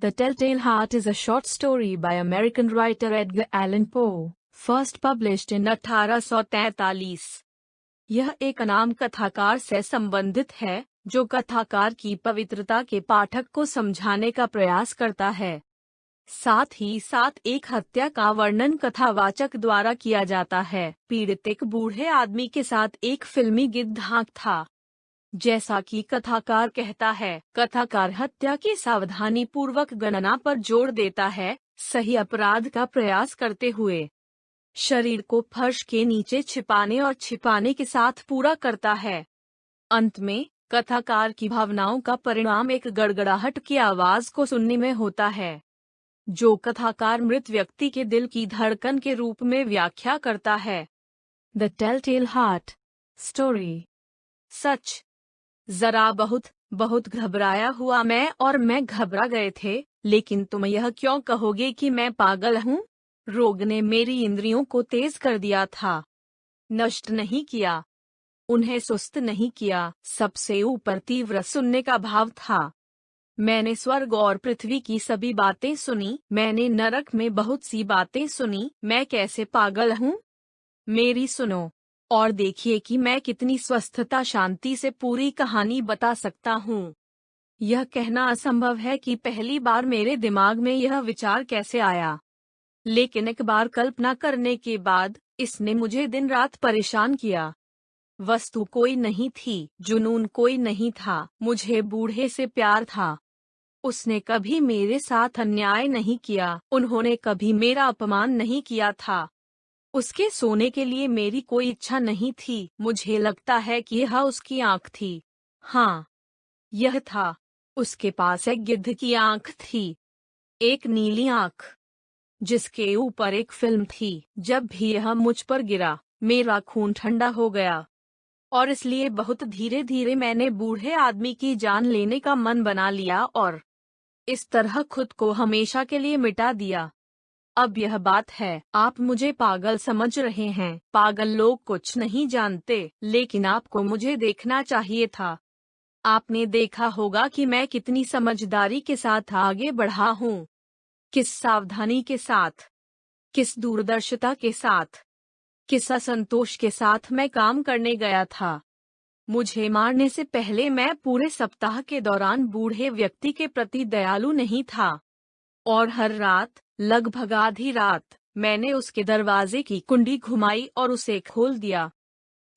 The Telltale Heart is a short story by American writer Edgar Allan Poe, first published in 1843. यह एक अनाम कथाकार से संबंधित है जो कथाकार की पवित्रता के पाठक को समझाने का प्रयास करता है। साथ ही साथ एक हत्या का वर्णन कथावाचक द्वारा किया जाता है। पीड़ित एक बूढ़े आदमी के साथ एक फिल्मी गिद्धहाँक था। जैसा कि कथाकार कहता है, कथाकार हत्या की सावधानी पूर्वक गणना पर जोर देता है, सही अपराध का प्रयास करते हुए शरीर को फर्श के नीचे छिपाने के साथ पूरा करता है। अंत में कथाकार की भावनाओं का परिणाम एक गड़गड़ाहट की आवाज को सुनने में होता है, जो कथाकार मृत व्यक्ति के दिल की धड़कन के रूप में व्याख्या करता है। The telltale heart story. सच, जरा बहुत घबराया हुआ मैं घबरा गए थे, लेकिन तुम यह क्यों कहोगे कि मैं पागल हूँ? रोग ने मेरी इंद्रियों को तेज कर दिया था, नष्ट नहीं किया, उन्हें सुस्त नहीं किया। सबसे ऊपर तीव्र सुनने का भाव था। मैंने स्वर्ग और पृथ्वी की सभी बातें सुनी, मैंने नरक में बहुत सी बातें सुनी। मैं कैसे पागल हूँ? मेरी सुनो और देखिए कि मैं कितनी स्वस्थता शांति से पूरी कहानी बता सकता हूँ। यह कहना असंभव है कि पहली बार मेरे दिमाग में यह विचार कैसे आया, लेकिन एक बार कल्पना करने के बाद इसने मुझे दिन रात परेशान किया। वस्तु कोई नहीं थी, जुनून कोई नहीं था, मुझे बूढ़े से प्यार था। उसने कभी मेरे साथ अन्याय नहीं किया, उन्होंने कभी मेरा अपमान नहीं किया था। उसके सोने के लिए मेरी कोई इच्छा नहीं थी। मुझे लगता है कि यह उसकी आंख थी। हाँ, यह था। उसके पास एक गिद्ध की आंख थी, एक नीली आंख जिसके ऊपर एक फिल्म थी। जब भी यह मुझ पर गिरा, मेरा खून ठंडा हो गया और इसलिए बहुत धीरे धीरे मैंने बूढ़े आदमी की जान लेने का मन बना लिया और इस तरह खुद को हमेशा के लिए मिटा दिया। अब यह बात है, आप मुझे पागल समझ रहे हैं। पागल लोग कुछ नहीं जानते, लेकिन आपको मुझे देखना चाहिए था। आपने देखा होगा कि मैं कितनी समझदारी के साथ आगे बढ़ा हूँ, किस सावधानी के साथ, किस दूरदर्शिता के साथ, किस असंतोष के साथ मैं काम करने गया था। मुझे मारने से पहले मैं पूरे सप्ताह के दौरान बूढ़े व्यक्ति के प्रति दयालु नहीं था, और हर रात, लगभग आधी रात, मैंने उसके दरवाजे की कुंडी घुमाई और उसे खोल दिया।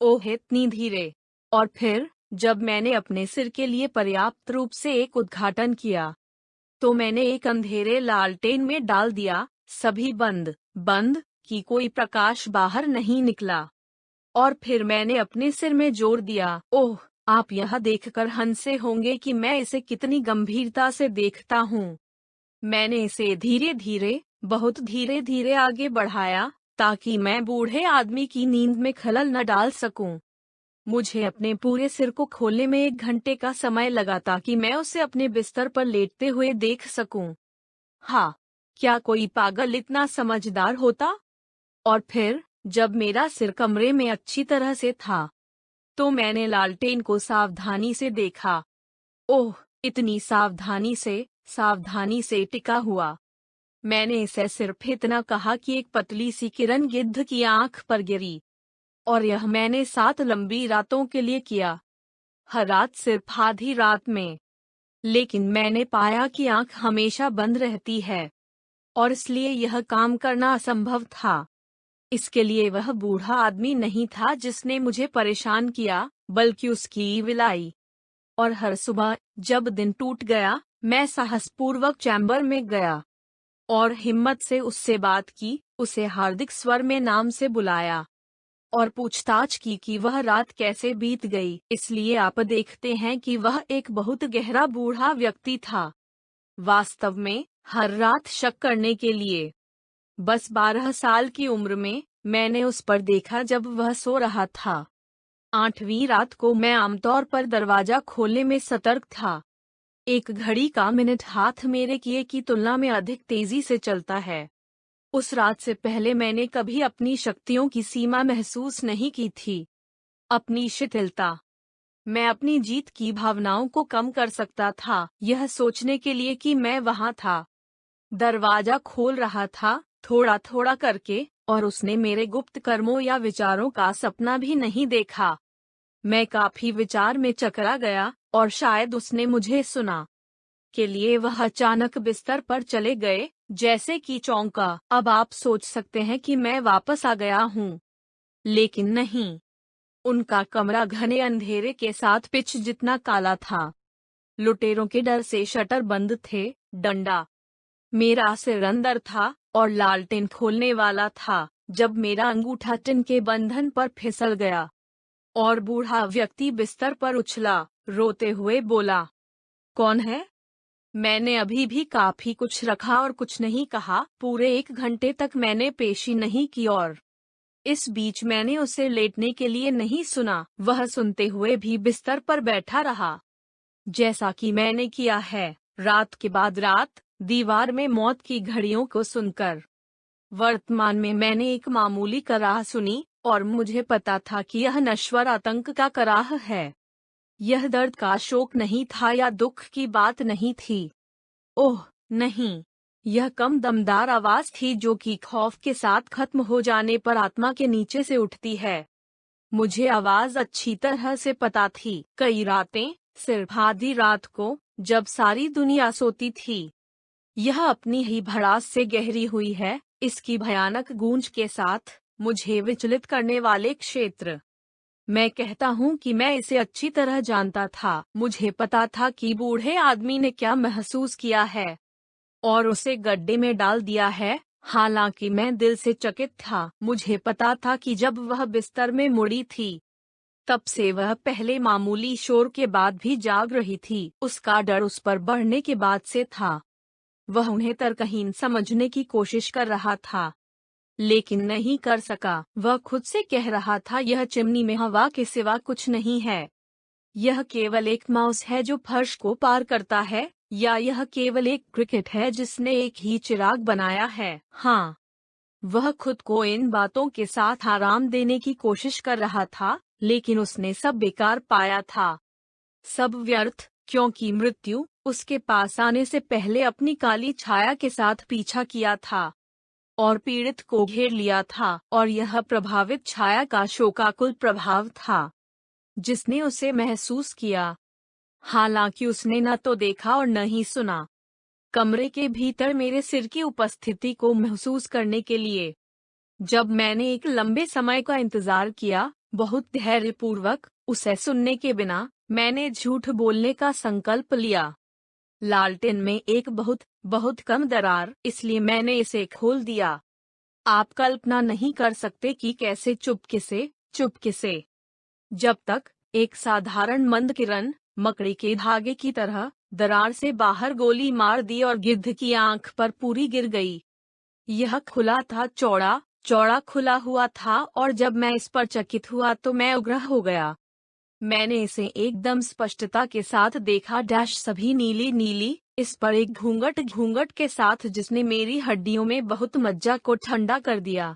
ओह, इतनी धीरे! और फिर जब मैंने अपने सिर के लिए पर्याप्त रूप से एक उद्घाटन किया, तो मैंने एक अंधेरे लालटेन में डाल दिया। सभी बंद कि कोई प्रकाश बाहर नहीं निकला। और फिर मैंने अपने सिर में जोर दिया। ओह, आप यह देखकर हंसे होंगे कि मैं इसे कितनी गंभीरता से देखता हूँ। मैंने इसे बहुत धीरे धीरे आगे बढ़ाया, ताकि मैं बूढ़े आदमी की नींद में खलल न डाल सकूं। मुझे अपने पूरे सिर को खोलने में 1 घंटे का समय लगा ताकि मैं उसे अपने बिस्तर पर लेटते हुए देख सकूं। हाँ, क्या कोई पागल इतना समझदार होता? और फिर जब मेरा सिर कमरे में अच्छी तरह से था, तो मैंने लालटेन को सावधानी से देखा। ओह, इतनी सावधानी से टिका हुआ। मैंने इसे सिर्फ इतना कहा कि एक पतली सी किरण गिद्ध की आंख पर गिरी, और यह मैंने 7 लंबी रातों के लिए किया, हर रात सिर्फ आधी रात में। लेकिन मैंने पाया कि आंख हमेशा बंद रहती है, और इसलिए यह काम करना असंभव था। इसके लिए वह बूढ़ा आदमी नहीं था जिसने मुझे परेशान किया, बल्कि उसकी विलाई। और हर सुबह जब दिन टूट गया, मैं साहसपूर्वक चैम्बर में गया और हिम्मत से उससे बात की, उसे हार्दिक स्वर में नाम से बुलाया और पूछताछ की कि वह रात कैसे बीत गई। इसलिए आप देखते हैं कि वह एक बहुत गहरा बूढ़ा व्यक्ति था। वास्तव में हर रात शक करने के लिए। बस 12 साल की उम्र में मैंने उस पर देखा जब वह सो रहा था। 8वीं रात को मैं आमतौर पर दरवाजा खोलने में सतर्क था। एक घड़ी का मिनट हाथ मेरे किए की तुलना में अधिक तेजी से चलता है। उस रात से पहले मैंने कभी अपनी शक्तियों की सीमा महसूस नहीं की थी। अपनी शिथिलता, मैं अपनी जीत की भावनाओं को कम कर सकता था, यह सोचने के लिए कि मैं वहां था। दरवाजा खोल रहा था, थोड़ा थोड़ा करके, और उसने मेरे गुप्त कर्मों या विचारों का सपना भी नहीं देखा। मैं काफी विचार में चकरा गया, और शायद उसने मुझे सुना के लिए वह अचानक बिस्तर पर चले गए, जैसे कि चौंका। अब आप सोच सकते हैं कि मैं वापस आ गया हूँ, लेकिन नहीं। उनका कमरा घने अंधेरे के साथ पिच जितना काला था। लुटेरों के डर से शटर बंद थे। डंडा मेरा सिर अंदर था, और लालटेन खोलने वाला था जब मेरा अंगूठा टिन के बंधन पर फिसल गया। और बूढ़ा व्यक्ति बिस्तर पर उछला, रोते हुए बोला, कौन है? मैंने अभी भी काफी कुछ रखा और कुछ नहीं कहा। पूरे 1 घंटे तक मैंने पेशी नहीं की, और इस बीच मैंने उसे लेटने के लिए नहीं सुना। वह सुनते हुए भी बिस्तर पर बैठा रहा, जैसा कि मैंने किया है रात के बाद रात, दीवार में मौत की घड़ियों को सुनकर। वर्तमान में मैंने एक मामूली कराह सुनी, और मुझे पता था कि यह नश्वर आतंक का कराह है। यह दर्द का शोक नहीं था या दुख की बात नहीं थी। ओह नहीं, यह कम दमदार आवाज थी जो कि खौफ के साथ खत्म हो जाने पर आत्मा के नीचे से उठती है। मुझे आवाज अच्छी तरह से पता थी। कई रातें, सिर्फ आधी रात को, जब सारी दुनिया सोती थी। यह अपनी ही भड़ास से गहरी हुई है, इसकी भयानक गूंज के साथ, मुझे विचलित करने वाले क्षेत्र। मैं कहता हूँ कि मैं इसे अच्छी तरह जानता था। मुझे पता था कि बूढ़े आदमी ने क्या महसूस किया है, और उसे गड्ढे में डाल दिया है। हालांकि मैं दिल से चकित था। मुझे पता था कि जब वह बिस्तर में मुड़ी थी, तब से वह पहले मामूली शोर के बाद भी जाग रही थी। उसका डर उस पर बढ़ने के बाद से था। वह उन्हें तर्कहीन समझने की कोशिश कर रहा था, लेकिन नहीं कर सका। वह खुद से कह रहा था, यह चिमनी में हवा के सिवा कुछ नहीं है। यह केवल एक माउस है जो फर्श को पार करता है, या यह केवल एक क्रिकेट है जिसने एक ही चिराग बनाया है। हाँ, वह खुद को इन बातों के साथ आराम देने की कोशिश कर रहा था, लेकिन उसने सब बेकार पाया था। सब व्यर्थ, क्योंकि मृत्यु उसके पास आने से पहले अपनी काली छाया के साथ पीछा किया था, और पीड़ित को घेर लिया था। और यह प्रभावित छाया का शोकाकुल प्रभाव था जिसने उसे महसूस किया, हालांकि उसने न तो देखा और न ही सुना। कमरे के भीतर मेरे सिर की उपस्थिति को महसूस करने के लिए, जब मैंने एक लंबे समय का इंतजार किया, बहुत धैर्यपूर्वक, उसे सुनने के बिना, मैंने झूठ बोलने का संकल्प लिया। लालटेन में एक बहुत बहुत कम दरार, इसलिए मैंने इसे खोल दिया। आप कल्पना नहीं कर सकते कि कैसे चुपके से, जब तक एक साधारण मंद किरण, मकड़ी के धागे की तरह, दरार से बाहर गोली मार दी और गिद्ध की आंख पर पूरी गिर गई। यह खुला था, चौड़ा चौड़ा खुला हुआ था, और जब मैं इस पर चकित हुआ तो मैं उग्र हो गया। मैंने इसे एकदम स्पष्टता के साथ देखा, सभी नीली नीली, इस पर एक घूंघट के साथ जिसने मेरी हड्डियों में बहुत मज्जा को ठंडा कर दिया।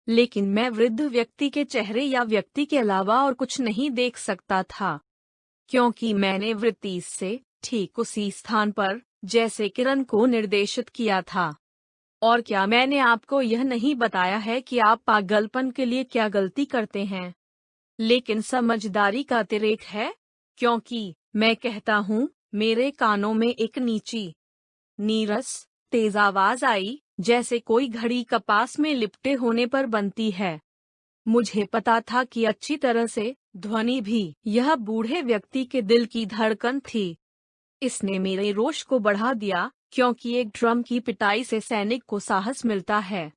लेकिन मैं वृद्ध व्यक्ति के चेहरे या व्यक्ति के अलावा और कुछ नहीं देख सकता था, क्योंकि मैंने वृत्ति से ठीक उसी स्थान पर, जैसे किरण को निर्देशित किया था। और क्या मैंने आपको यह नहीं बताया है कि आप पागलपन के लिए क्या गलती करते हैं? लेकिन समझदारी का अतिरेक है, क्योंकि मैं कहता हूँ, मेरे कानों में एक नीरस, तेज आवाज आई, जैसे कोई घड़ी कपास में लिपटे होने पर बनती है। मुझे पता था कि अच्छी तरह से, ध्वनि भी, यह बूढ़े व्यक्ति के दिल की धड़कन थी। इसने मेरे रोष को बढ़ा दिया, क्योंकि एक ड्रम की पिटाई से सैनिक को साहस मिलता है।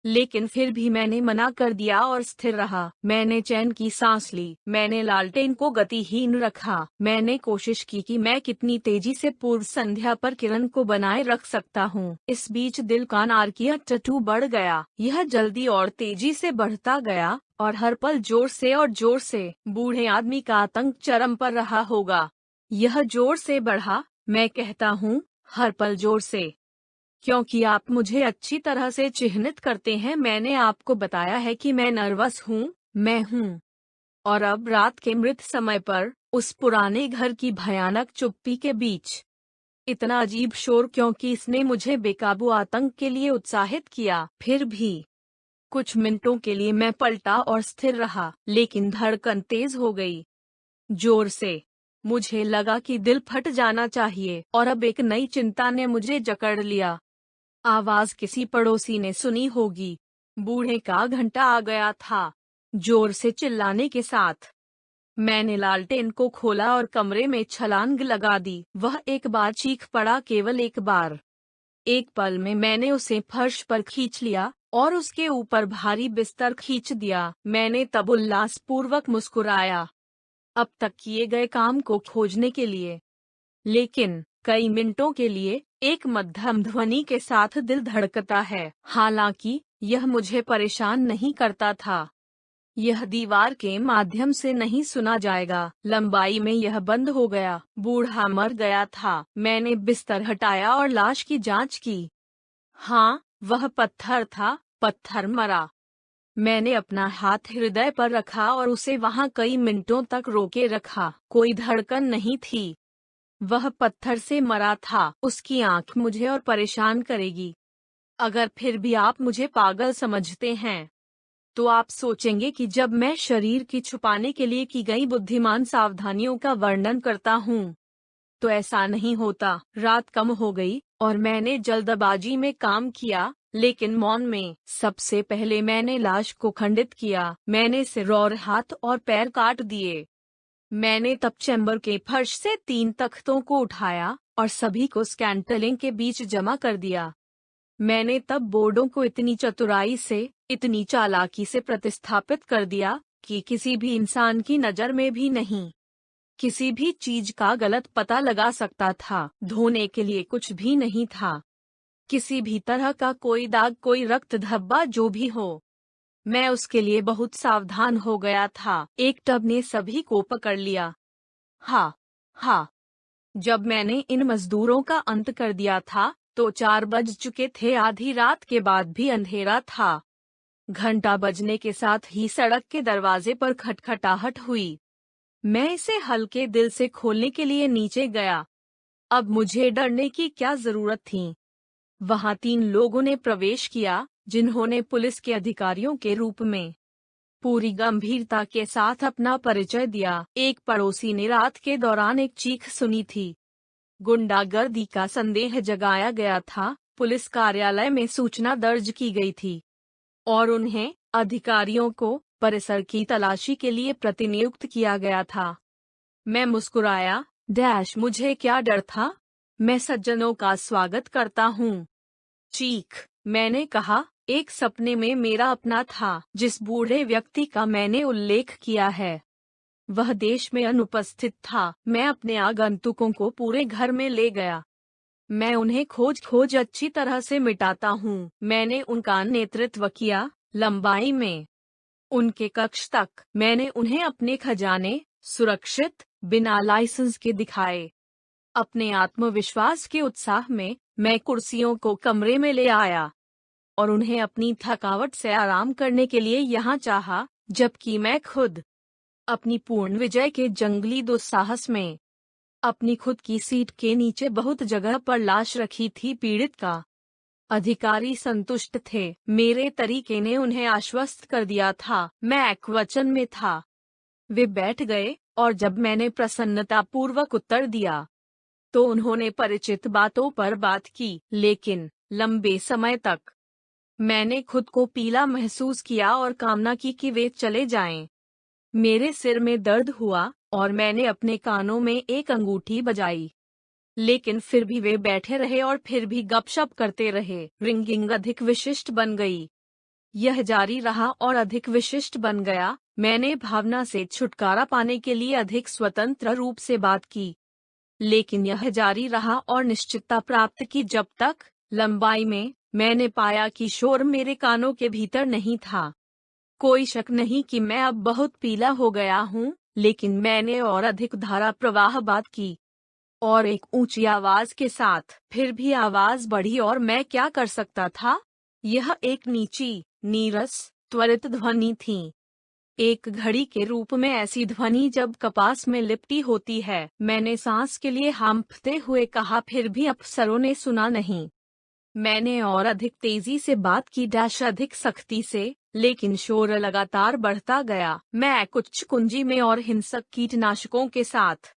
लेकिन फिर भी मैंने मना कर दिया और स्थिर रहा। मैंने चैन की सांस ली। मैंने लालटेन को गतिहीन रखा। मैंने कोशिश की कि मैं कितनी तेजी से पूर्व संध्या पर किरण को बनाए रख सकता हूँ। इस बीच दिल का नारकीय टटू बढ़ गया। यह जल्दी और तेजी से बढ़ता गया, और हर पल जोर से बूढ़े आदमी का आतंक चरम पर रहा होगा। यह जोर से बढ़ा, मैं कहता हूँ, हर पल जोर से, क्योंकि आप मुझे अच्छी तरह से चिह्नित करते हैं। मैंने आपको बताया है कि मैं नर्वस हूँ, मैं हूँ। और अब रात के मृत समय पर, उस पुराने घर की भयानक चुप्पी के बीच इतना अजीब शोर, क्योंकि इसने मुझे बेकाबू आतंक के लिए उत्साहित किया। फिर भी कुछ मिनटों के लिए मैं पलटा और स्थिर रहा, लेकिन धड़कन तेज हो गई, जोर से। मुझे लगा कि दिल फट जाना चाहिए, और अब एक नई चिंता ने मुझे जकड़ लिया। आवाज किसी पड़ोसी ने सुनी होगी। बूढ़े का घंटा आ गया था, जोर से चिल्लाने के साथ। मैंने लालटेन को खोला और कमरे में छलांग लगा दी। वह एक बार चीख पड़ा, केवल एक बार। एक पल में मैंने उसे फर्श पर खींच लिया और उसके ऊपर भारी बिस्तर खींच दिया। मैंने तब उल्लासपूर्वक मुस्कुराया, अब तक किए गए काम को खोजने के लिए। लेकिन कई मिनटों के लिए एक मध्यम ध्वनि के साथ दिल धड़कता है। हालांकि यह मुझे परेशान नहीं करता था। यह दीवार के माध्यम से नहीं सुना जाएगा। लंबाई में यह बंद हो गया। बूढ़ा मर गया था। मैंने बिस्तर हटाया और लाश की जांच की। हाँ, वह पत्थर था, पत्थर मरा। मैंने अपना हाथ हृदय पर रखा और उसे वहां कई मिनटों तक रोके रखा। कोई धड़कन नहीं थी। वह पत्थर से मरा था। उसकी आंख मुझे और परेशान करेगी। अगर फिर भी आप मुझे पागल समझते हैं, तो आप सोचेंगे कि जब मैं शरीर की छुपाने के लिए की गई बुद्धिमान सावधानियों का वर्णन करता हूँ, तो ऐसा नहीं होता। रात कम हो गई और मैंने जल्दबाजी में काम किया, लेकिन मौन में। सबसे पहले मैंने लाश को खंडित किया। मैंने सिर और हाथ और पैर काट दिए। मैंने तब चैम्बर के फर्श से 3 तख्तों को उठाया और सभी को स्कैंटलिंग के बीच जमा कर दिया। मैंने तब बोर्डों को इतनी चतुराई से, इतनी चालाकी से प्रतिस्थापित कर दिया कि किसी भी इंसान की नजर में भी नहीं किसी भी चीज का गलत पता लगा सकता था। धोने के लिए कुछ भी नहीं था। किसी भी तरह का कोई दाग, कोई रक्त धब्बा, जो भी हो, मैं उसके लिए बहुत सावधान हो गया था। एक टब ने सभी को पकड़ लिया। हाँ, हाँ। जब मैंने इन मजदूरों का अंत कर दिया था, तो 4 बज चुके थे। आधी रात के बाद भी अंधेरा था। घंटा बजने के साथ ही सड़क के दरवाजे पर खटखटाहट हुई। मैं इसे हल्के दिल से खोलने के लिए नीचे गया। अब मुझे डरने की क्या जरूरत थी। वहां 3 लोगों ने प्रवेश किया, जिन्होंने पुलिस के अधिकारियों के रूप में पूरी गंभीरता के साथ अपना परिचय दिया। एक पड़ोसी ने रात के दौरान एक चीख सुनी थी। गुंडागर्दी का संदेह जगाया गया था। पुलिस कार्यालय में सूचना दर्ज की गई थी और उन्हें, अधिकारियों को, परिसर की तलाशी के लिए प्रतिनियुक्त किया गया था। मैं मुस्कुराया। मुझे क्या डर था। मैं सज्जनों का स्वागत करता हूँ। चीख, मैंने कहा। एक सपने में मेरा अपना था, जिस बूढ़े व्यक्ति का मैंने उल्लेख किया है। वह देश में अनुपस्थित था। मैं अपने आगंतुकों को पूरे घर में ले गया। मैं उन्हें खोज अच्छी तरह से मिटाता हूँ। मैंने उनका नेतृत्व किया, लंबाई में उनके कक्ष तक। मैंने उन्हें अपने खजाने, सुरक्षित, बिना लाइसेंस के दिखाए। अपने आत्मविश्वास के उत्साह में, मैं कुर्सियों को कमरे में ले आया और उन्हें अपनी थकावट से आराम करने के लिए यहाँ चाहा, जबकि मैं खुद अपनी पूर्ण विजय के जंगली दुस्साहस में अपनी खुद की सीट के नीचे बहुत जगह पर लाश रखी थी। पीड़ित का अधिकारी संतुष्ट थे। मेरे तरीके ने उन्हें आश्वस्त कर दिया था। मैं एकवचन में था। वे बैठ गए और जब मैंने प्रसन्नतापूर्वक उत्तर दिया, तो उन्होंने परिचित बातों पर बात की, लेकिन लंबे समय तक। मैंने खुद को पीला महसूस किया और कामना की कि वे चले जाएं। मेरे सिर में दर्द हुआ और मैंने अपने कानों में एक अंगूठी बजाई, लेकिन फिर भी वे बैठे रहे और फिर भी गपशप करते रहे। रिंगिंग अधिक विशिष्ट बन गई। यह जारी रहा और अधिक विशिष्ट बन गया। मैंने भावना से छुटकारा पाने के लिए अधिक स्वतंत्र रूप से बात की, लेकिन यह जारी रहा और निश्चितता प्राप्त की जब तक, लंबाई में, मैंने पाया कि शोर मेरे कानों के भीतर नहीं था। कोई शक नहीं कि मैं अब बहुत पीला हो गया हूँ, लेकिन मैंने और अधिक धारा प्रवाह बात की, और एक ऊंची आवाज के साथ। फिर भी आवाज बढ़ी और मैं क्या कर सकता था। यह एक नीची, नीरस, त्वरित ध्वनि थी। एक घड़ी के रूप में ऐसी ध्वनि जब कपास में लिपटी होती है। मैंने सांस के लिए हांफते हुए कहा, फिर भी अफसरों ने सुना नहीं। मैंने और अधिक तेजी से बात की, अधिक सख्ती से, लेकिन शोर लगातार बढ़ता गया। मैं उच्च कुंजी में और हिंसक कीटनाशकों के साथ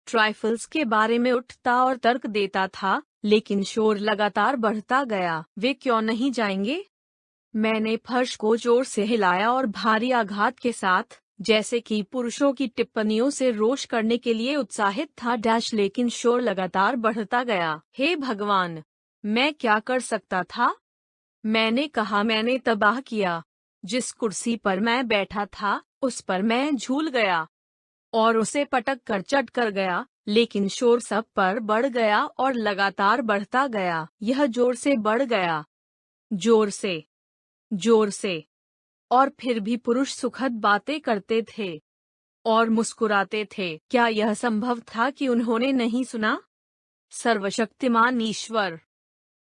ट्राइफल्स के बारे में उठता और तर्क देता था, लेकिन शोर लगातार बढ़ता गया। वे क्यों नहीं जाएंगे? मैंने फर्श को जोर से हिलाया और भारी आघात के साथ, जैसे कि पुरुषों की टिप्पणियों से रोष करने के लिए उत्साहित था। लेकिन शोर लगातार बढ़ता गया। हे भगवान, मैं क्या कर सकता था? मैंने कहा, मैंने तबाह किया। जिस कुर्सी पर मैं बैठा था, उस पर मैं झूल गया और उसे पटक कर चट कर गया, लेकिन शोर सब पर बढ़ गया और लगातार बढ़ता गया। यह जोर से बढ़ गया, जोर से, जोर से। और फिर भी पुरुष सुखद बातें करते थे और मुस्कुराते थे। क्या यह संभव था कि उन्होंने नहीं सुना? सर्वशक्तिमान ईश्वर!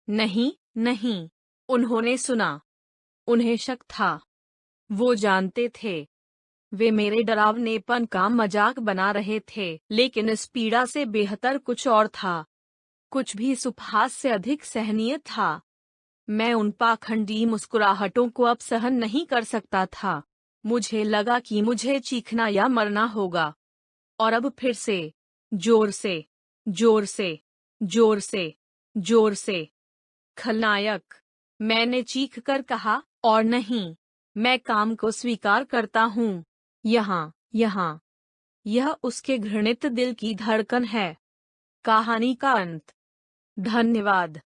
नहीं, नहीं, उन्होंने सुना। उन्हें शक था। वो जानते थे। वे मेरे डरावनेपन का मजाक बना रहे थे, लेकिन इस पीड़ा से बेहतर कुछ और था। कुछ भी इस उपहास से अधिक सहनीय था। मैं उन पाखंडी मुस्कुराहटों को अब सहन नहीं कर सकता था। मुझे लगा कि मुझे चीखना या मरना होगा। और अब फिर से, जोर से, जोर से, जोर से, जोर से। खलनायक! मैंने चीख कर कहा, और नहीं, मैं काम को स्वीकार करता हूँ। यहाँ, यहाँ। यह उसके घृणित दिल की धड़कन है। कहानी का अंत। धन्यवाद।